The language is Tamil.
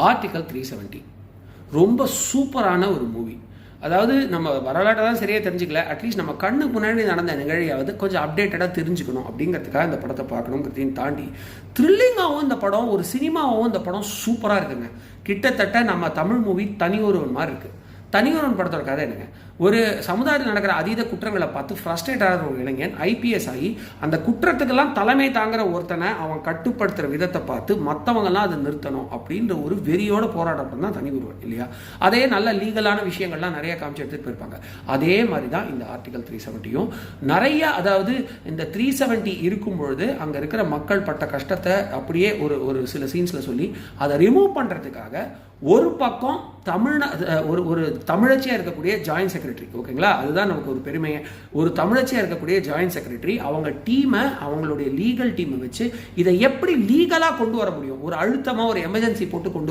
ஆர்டிகல் 370 ரொம்ப சூப்பரான ஒரு மூவி. அதாவது நம்ம வரலாற்றை தான் சரியாக தெரிஞ்சுக்கல, அட்லீஸ்ட் நம்ம கண்ணுக்கு முன்னாடி நடந்த நிகழ்ச்சியாவது கொஞ்சம் அப்டேட்டடாக தெரிஞ்சுக்கணும் அப்படிங்கிறதுக்காக இந்த படத்தை பார்க்கணுங்கிறதையும் தாண்டி த்ரில்லிங்காகவும் இந்த படம், ஒரு சினிமாவும் இந்த படம் சூப்பராக இருக்குங்க. கிட்டத்தட்ட நம்ம தமிழ் மூவி தனி ஒருவன் மாதிரி இருக்குது. தனி ஒருவன் படத்தோட கதை என்னங்க, ஒரு சமுதாயத்தில் நடக்கிற அதீத குற்றங்களை பார்த்து ஃப்ரஸ்ட்ரேட் ஆகிற ஒரு இளைஞன் ஐபிஎஸ் ஆகி அந்த குற்றத்துக்கெல்லாம் தலைமை தாங்குற ஒருத்தனை அவன் கட்டுப்படுத்துகிற விதத்தை பார்த்து மற்றவங்கெல்லாம் அதை நிறுத்தணும் அப்படின்ற ஒரு வெறியோட போராட்டம் தான் தனி ஒருவன் இல்லையா. அதே நல்ல லீகலான விஷயங்கள்லாம் நிறைய காமிச்சு எடுத்துகிட்டு போயிருப்பாங்க. அதே மாதிரி தான் இந்த ஆர்டிகல் 370யும் நிறைய, அதாவது இந்த 370 இருக்கும் பொழுது அங்கே இருக்கிற மக்கள் பட்ட கஷ்டத்தை அப்படியே ஒரு சில சீன்ஸில் சொல்லி அதை ரிமூவ் பண்ணுறதுக்காக ஒரு பக்கம் ஒரு தமிழச்சியாக இருக்கக்கூடிய ஜாயின்ட் செக்ரட்டரி, ஓகேங்களா, அதுதான் நமக்கு ஒரு பெருமையை. ஒரு தமிழச்சியாக இருக்கக்கூடிய ஜாயின்ட் செக்ரட்டரி அவங்க டீமை, அவங்களுடைய லீகல் டீமை வச்சு இதை எப்படி லீகலாக கொண்டு வர முடியும், ஒரு அழுத்தமாக ஒரு எமர்ஜென்சி போட்டு கொண்டு